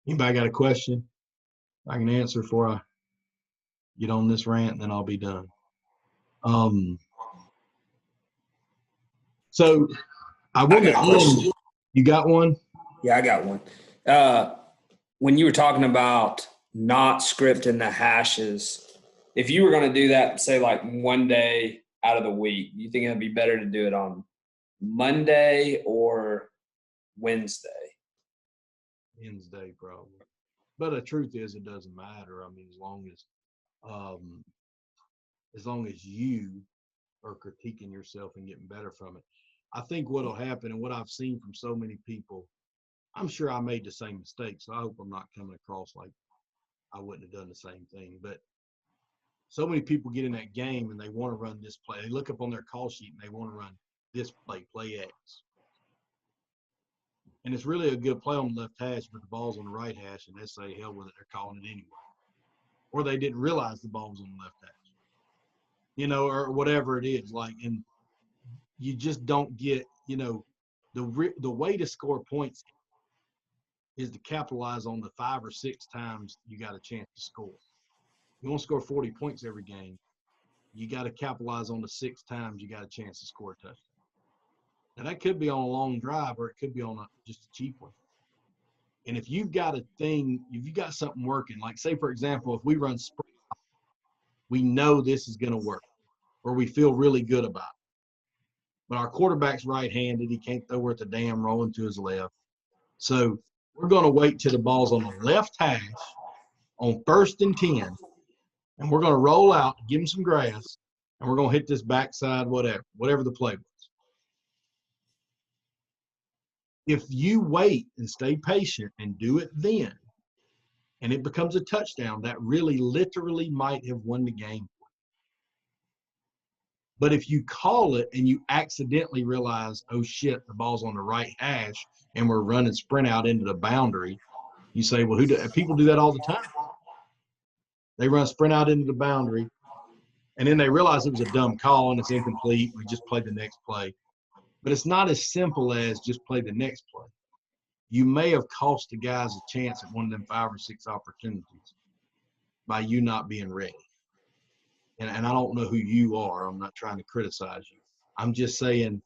Anybody got a question I can answer before I get on this rant, and then I'll be done. So I want to end. You got one? Yeah, I got one. When you were talking about not scripting the hashes, if you were going to do that, say like one day out of the week, you think it'd be better to do it on Monday or Wednesday? Wednesday, probably. But the truth is, it doesn't matter. I mean, as long as you are critiquing yourself and getting better from it. I think what'll happen, and what I've seen from so many people, I'm sure I made the same mistake, so I hope I'm not coming across like I wouldn't have done the same thing. But so many people get in that game and they want to run this play. They look up on their call sheet and they want to run this play X. And it's really a good play on the left hash, but the ball's on the right hash, and they say, hell with it, they're calling it anyway. Or they didn't realize the ball was on the left hash, or whatever it is. And you just don't get, the way to score points is to capitalize on the 5 or 6 times you got a chance to score. You want to score 40 points every game, you got to capitalize on the 6 times you got a chance to score a touchdown. Now, that could be on a long drive, or it could be on just a cheap one. And if you've got something working, like say, for example, if we run sprint, we know this is going to work, or we feel really good about it. But our quarterback's right-handed. He can't throw worth a damn rolling to his left. So we're going to wait till the ball's on the left hash on 1st and 10, and we're going to roll out, give him some grass, and we're going to hit this backside, whatever the play was. If you wait and stay patient and do it then, and it becomes a touchdown, that really literally might have won the game. But if you call it and you accidentally realize, oh shit, the ball's on the right hash and we're running sprint out into the boundary, you say, well, people do that all the time. They run sprint out into the boundary, and then they realize it was a dumb call and it's incomplete. We just played the next play. But it's not as simple as just play the next play. You may have cost the guys a chance at one of them 5 or 6 opportunities. by you not being ready. And I don't know who you are. I'm not trying to criticize you. I'm just saying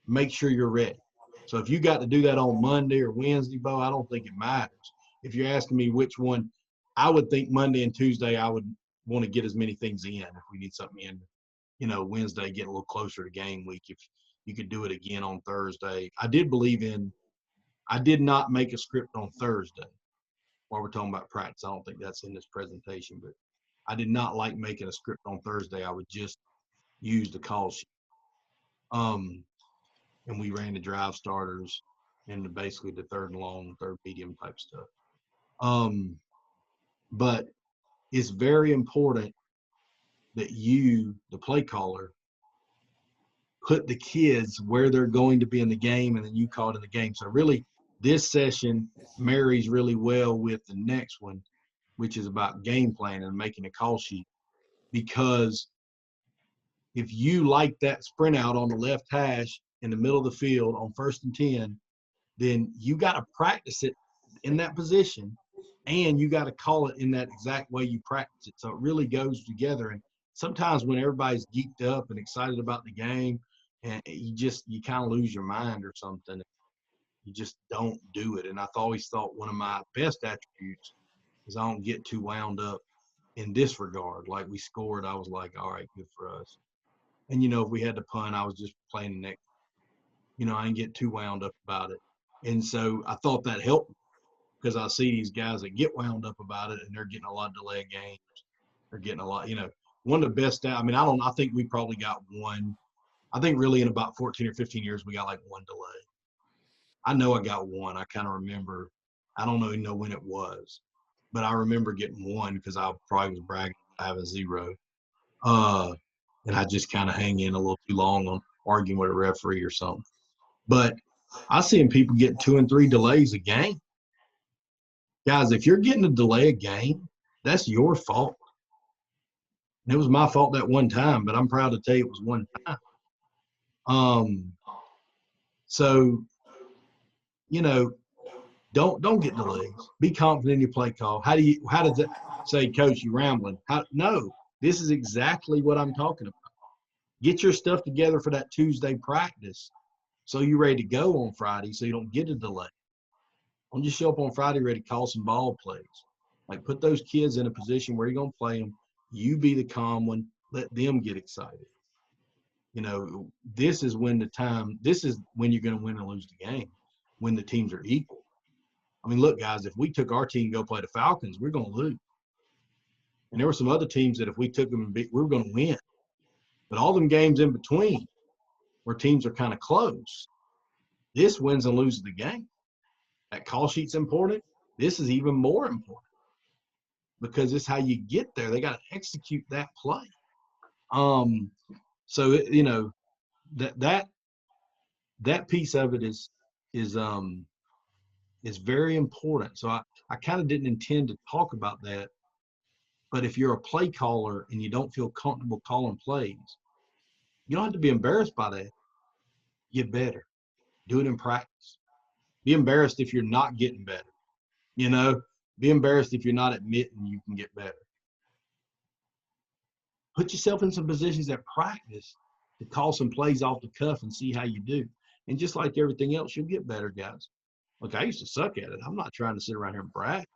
make sure you're ready. So if you got to do that on Monday or Wednesday, Bo, I don't think it matters. If you're asking me which one, I would think Monday and Tuesday I would want to get as many things in if we need something in. Wednesday, get a little closer to game week. If you could do it again on Thursday. I did not make a script on Thursday while we're talking about practice. I don't think that's in this presentation, but I did not like making a script on Thursday. I would just use the call sheet. And we ran the drive starters and basically the third and long, third medium type stuff. But it's very important that you, the play caller, put the kids where they're going to be in the game, and then you call it in the game. So really, this session marries really well with the next one, which is about game plan and making a call sheet. Because if you like that sprint out on the left hash in the middle of the field on 1st and 10, then you got to practice it in that position, and you got to call it in that exact way you practice it. So it really goes together. And sometimes when everybody's geeked up and excited about the game, and you kind of lose your mind or something, you just don't do it. And I've always thought one of my best attributes is I don't get too wound up in this regard. Like we scored, I was like, all right, good for us. And, if we had to punt, I was just playing the next. I didn't get too wound up about it. And so I thought that helped because I see these guys that get wound up about it and they're getting a lot of delay games. They're getting a lot, one of the best. I think we probably got one. I think really in about 14 or 15 years, we got like one delay. I know I got one. I kind of remember. I don't even know when it was, but I remember getting one because I probably was bragging I have a 0. And I just kind of hang in a little too long on arguing with a referee or something. But I seen people get 2 and 3 delays a game. Guys, if you're getting a delay a game, that's your fault. And it was my fault that one time, but I'm proud to tell you it was one time. So, don't get delays. Be confident in your play call. How does it say, Coach, you rambling? No, this is exactly what I'm talking about. Get your stuff together for that Tuesday practice so you're ready to go on Friday so you don't get a delay. Don't just show up on Friday ready to call some ball plays. Like put those kids in a position where you're going to play them. You be the calm one. Let them get excited. This is when you're going to win or lose the game, when the teams are equal. I mean, look, guys, if we took our team to go play the Falcons, we're going to lose. And there were some other teams that if we took them and beat, we were going to win. But all them games in between where teams are kind of close, this wins and loses the game. That call sheet's important. This is even more important because it's how you get there. They got to execute that play. So that piece of it is very important. So I kind of didn't intend to talk about that, but if you're a play caller and you don't feel comfortable calling plays, you don't have to be embarrassed by that. Get better. Do it in practice. Be embarrassed if you're not getting better. Be embarrassed if you're not admitting you can get better. Put yourself in some positions at practice to call some plays off the cuff and see how you do. And just like everything else, you'll get better, guys. Look, I used to suck at it. I'm not trying to sit around here and brag.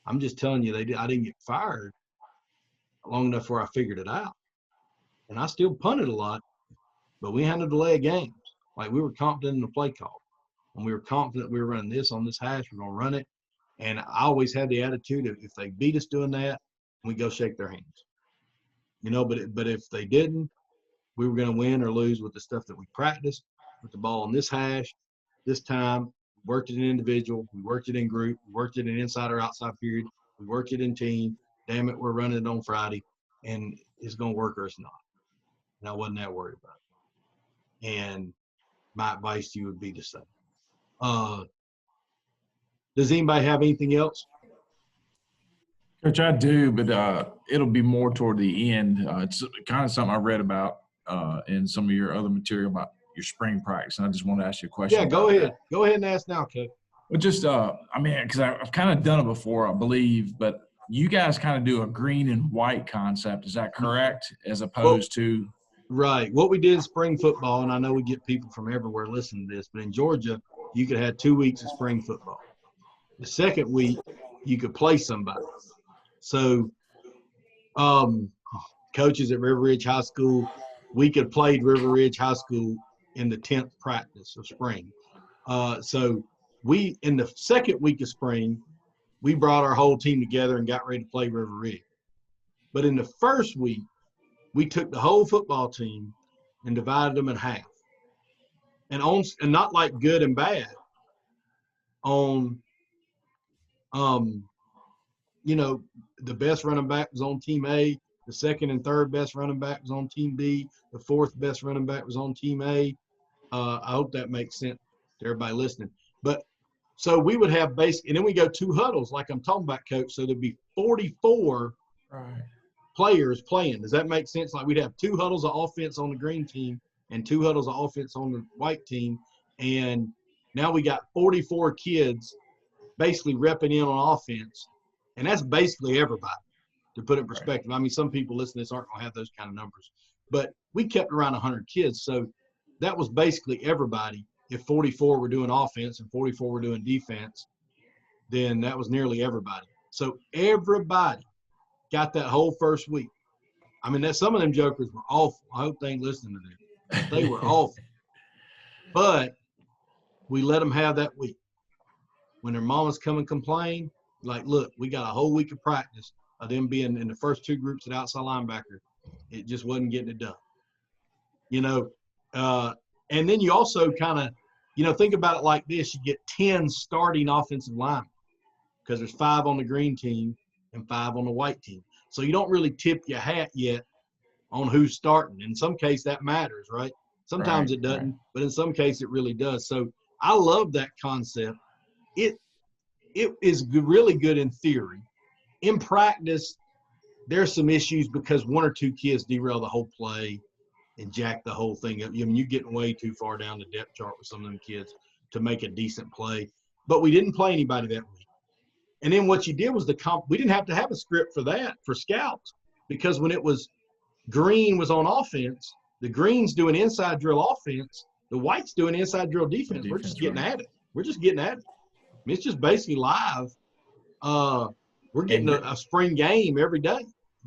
I'm just telling you I didn't get fired long enough where I figured it out. And I still punted a lot, but we had to delay games. Like we were confident in the play call. And we were confident we were running this on this hash, we're going to run it. And I always had the attitude of if they beat us doing that, we go shake their hands. But if they didn't, we were going to win or lose with the stuff that we practiced, with the ball on this hash, this time. We worked it in individual, we worked it in group, we worked it in inside or outside period, we worked it in team. Damn it, we're running it on Friday, and it's going to work or it's not. And I wasn't that worried about it. And my advice to you would be the same. Does anybody have anything else? Coach, I do, but it'll be more toward the end. It's kind of something I read about in some of your other material about your spring practice, and I just want to ask you a question. Yeah, go ahead. Go ahead and ask now, Coach. Well, just, because I've kind of done it before, I believe, but you guys kind of do a green and white concept. Is that correct? As opposed to Right. What we did in spring football, and I know we get people from everywhere listening to this, but in Georgia, you could have 2 weeks of spring football. The second week, you could play somebody. So, coaches at River Ridge High School, we could play River Ridge High School in the 10th practice of spring. So we, in the second week of spring, we brought our whole team together and got ready to play River Ridge. But in the first week, we took the whole football team and divided them in half. And not like good and bad. On, the best running back was on team A. The second and third best running back was on team B. The fourth best running back was on team A. I hope that makes sense to everybody listening. But so we would have and then we go 2 huddles like I'm talking about, Coach. So there'd be 44 players playing. Does that make sense? Like we'd have 2 huddles of offense on the green team and 2 huddles of offense on the white team. And now we got 44 kids basically repping in on offense. And that's basically everybody, to put it in perspective. I mean, some people listening to this aren't going to have those kind of numbers. But we kept around 100 kids. So that was basically everybody. If 44 were doing offense and 44 were doing defense, then that was nearly everybody. So everybody got that whole first week. I mean, some of them jokers were awful. I hope they ain't listening to them. They were awful. But we let them have that week. When their mamas come and complain, like, look, we got a whole week of practice of them being in the first 2 groups at outside linebacker. It just wasn't getting it done. And then you also kind of, think about it like this. You get 10 starting offensive linemen because there's 5 on the green team and 5 on the white team. So you don't really tip your hat yet on who's starting. In some case, that matters, right? Sometimes it doesn't, but in some case it really does. So I love that concept. It is really good in theory. In practice, there's some issues because 1 or 2 kids derail the whole play and jack the whole thing up. I mean, you're getting way too far down the depth chart with some of them kids to make a decent play. But we didn't play anybody that week. And then what you did was we didn't have to have a script for that, for scouts, because when it was green was on offense, the green's doing inside drill offense, the white's doing inside drill defense. We're just getting at it. We're just getting at it. I mean, it's just basically live. We're getting a spring game every day,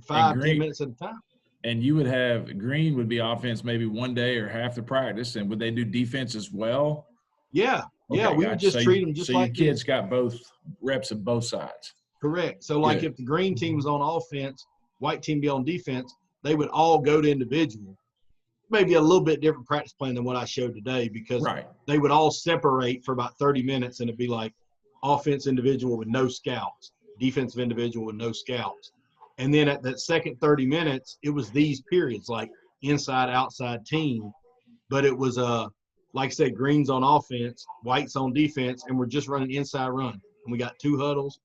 5-10 minutes at a time. And you would have green would be offense maybe one day or half the practice, and would they do defense as well? Yeah, okay, we would just treat them just like your kids got both reps of both sides. Correct. So like if the green team was on offense, white team be on defense, they would all go to individual. Maybe a little bit different practice plan than what I showed today because they would all separate for about 30 minutes and it'd be like offense individual with no scouts, defensive individual with no scouts. And then at that second 30 minutes, it was these periods like inside, outside team. But it was, like I said, greens on offense, whites on defense, and we're just running inside run. And we got 2 huddles,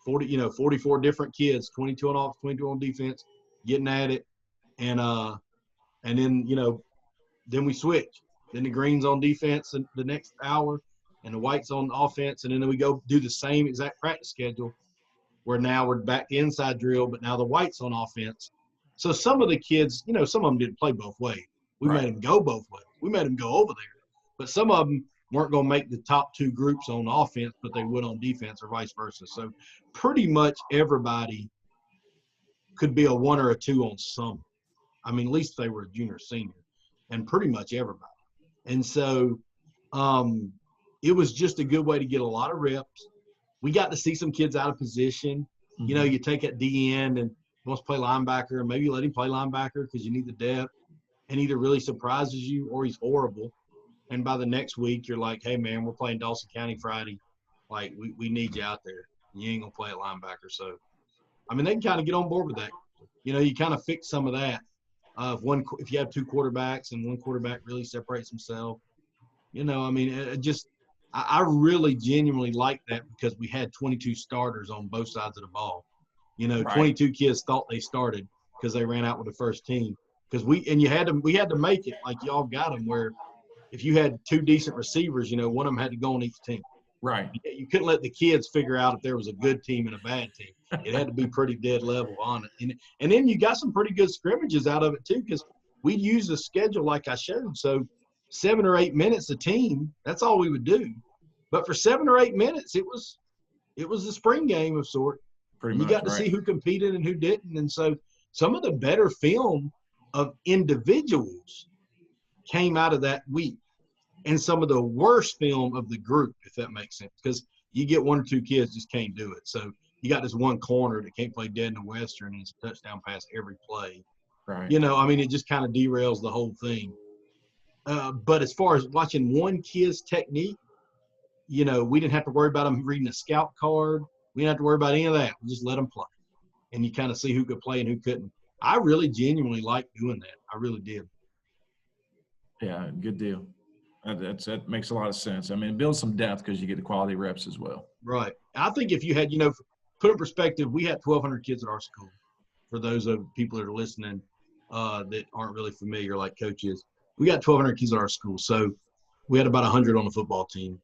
44 different kids, 22 on offense, 22 on defense, getting at it. And then, then we switch. Then the greens on defense the next hour and the whites on offense. And then we go do the same exact practice schedule where now we're back to inside drill, but now the white's on offense. So some of the kids, some of them didn't play both ways. We made them go both ways. We made them go over there. But some of them weren't going to make the top 2 groups on offense, but they would on defense or vice versa. So pretty much everybody could be a 1 or a 2 on some. I mean, at least if they were a junior or senior, and pretty much everybody. And so it was just a good way to get a lot of reps. We got to see some kids out of position. Mm-hmm. You take at D end and wants to play linebacker, and maybe you let him play linebacker because you need the depth, and either really surprises you or he's horrible. And by the next week, you're like, hey, man, we're playing Dawson County Friday. Like, we need you out there. You ain't going to play at linebacker. So, I mean, they can kind of get on board with that. You kind of fix some of that. If you have 2 quarterbacks and one quarterback really separates himself, I mean, I really genuinely like that because we had 22 starters on both sides of the ball. 22 kids thought they started because they ran out with the first team. Because we had to make it like y'all got them where if you had 2 decent receivers, one of them had to go on each team. Right. You couldn't let the kids figure out if there was a good team and a bad team. It had to be pretty dead level on it. And then you got some pretty good scrimmages out of it too, because we'd use a schedule like I showed. So 7 or 8 minutes a team, that's all we would do. But for 7 or 8 minutes, it was the spring game of sort. Pretty You much. got to Right. see who competed and who didn't. And so some of the better film of individuals came out of that week, and some of the worst film of the group, if that makes sense, because you get 1 or 2 kids just can't do it. So you got this one corner that can't play dead in the Western, and it's a touchdown pass every play. Right. It just kind of derails the whole thing. But as far as watching one kid's technique, we didn't have to worry about them reading a scout card. We didn't have to worry about any of that. We just let them play, and you kind of see who could play and who couldn't. I really genuinely liked doing that. I really did. Yeah, good deal. That makes a lot of sense. I mean, it builds some depth because you get the quality reps as well. Right. I think if you had, put in perspective, we had 1,200 kids at our school. For those of people that are listening that aren't really familiar like Coach is, we got 1,200 kids at our school. So we had about 100 on the football team.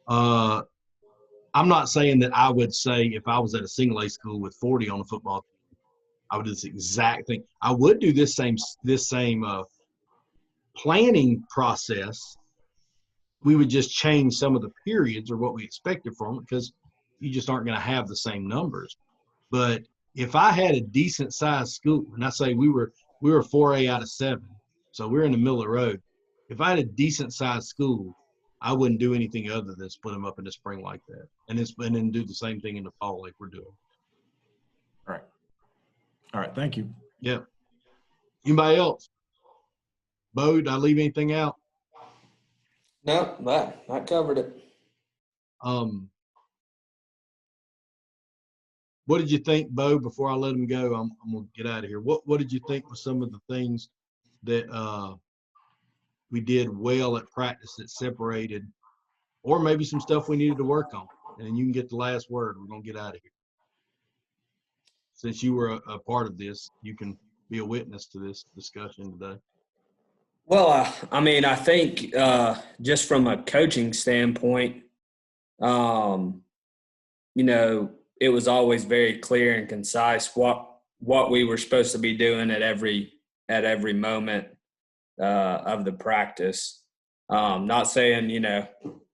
I'm not saying that I would say if I was at a single A school with 40 on the football team, I would do this exact thing. I would do this same planning process. We would just change some of the periods or what we expected from it, because you just aren't going to have the same numbers. But if I had a decent sized school, and I say we were 4A out of 7, so we're in the middle of the road. If I had a decent sized school, I wouldn't do anything other than split them up in the spring like that, and then do the same thing in the fall like we're doing. All right. Thank you. Yeah. Anybody else? Bo, did I leave anything out? No, that covered it. What did you think, Bo, before I let him go? I'm going to get out of here. What did you think were some of the things that we did well at practice that separated, or maybe some stuff we needed to work on? And then you can get the last word. We're going to get out of here. Since you were a part of this, you can be a witness to this discussion today. Well, I think just from a coaching standpoint, it was always very clear and concise what we were supposed to be doing at every moment of the practice. Not saying,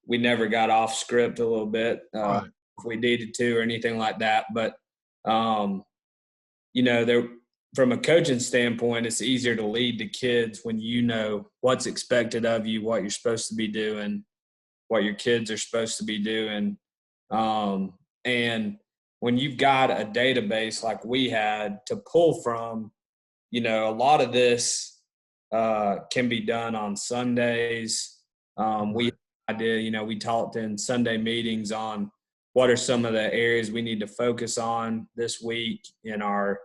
we never got off script a little bit Right. if we needed to or anything like that. But, from a coaching standpoint, it's easier to lead the kids when you know what's expected of you, what you're supposed to be doing, what your kids are supposed to be doing. And when you've got a database like we had to pull from, a lot of this can be done on Sundays. We talked in Sunday meetings on what are some of the areas we need to focus on this week in our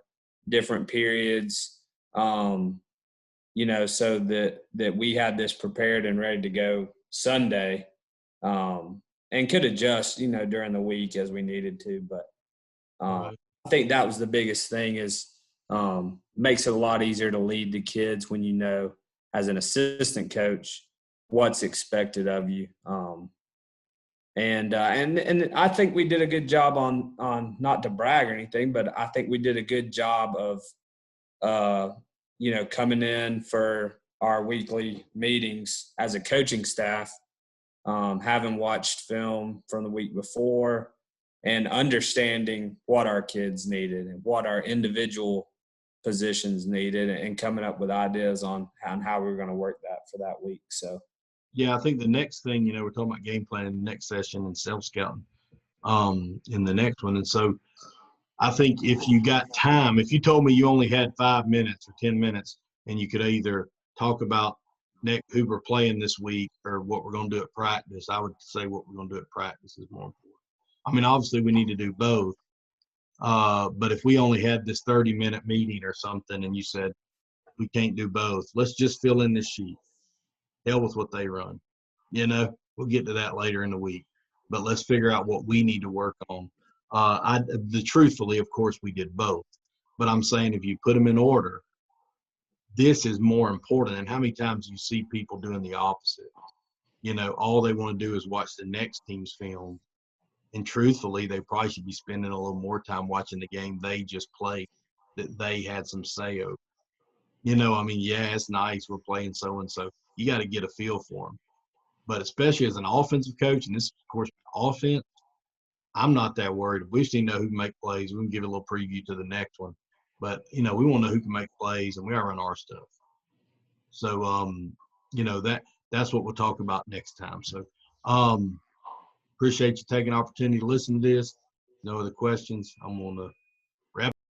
different periods, so that we had this prepared and ready to go Sunday, and could adjust, during the week as we needed to. But Right. I think that was the biggest thing is makes it a lot easier to lead the kids when as an assistant coach what's expected of you. And I think we did a good job on not to brag or anything, but I think we did a good job of, coming in for our weekly meetings as a coaching staff, having watched film from the week before and understanding what our kids needed and what our individual positions needed and coming up with ideas on how we were going to work that for that week. So. Yeah, I think the next thing, we're talking about game planning in the next session and self-scouting in the next one. And so I think if you got time, if you told me you only had 5 minutes or 10 minutes and you could either talk about who we're playing this week or what we're going to do at practice, I would say what we're going to do at practice is more important. Obviously we need to do both. But if we only had this 30-minute meeting or something and you said we can't do both, let's just fill in this sheet. Hell with what they run. We'll get to that later in the week. But let's figure out what we need to work on. Truthfully, of course, we did both. But I'm saying if you put them in order, this is more important. And how many times you see people doing the opposite? all they want to do is watch the next team's film. And truthfully, they probably should be spending a little more time watching the game they just played that they had some say over. Yeah, it's nice we're playing so-and-so. You got to get a feel for them. But especially as an offensive coach, and this, of course, offense, I'm not that worried. We just need to know who can make plays. We can give a little preview to the next one. But, we want to know who can make plays, and we got to run our stuff. So, that's what we'll talk about next time. So, appreciate you taking the opportunity to listen to this. No other questions. I'm going to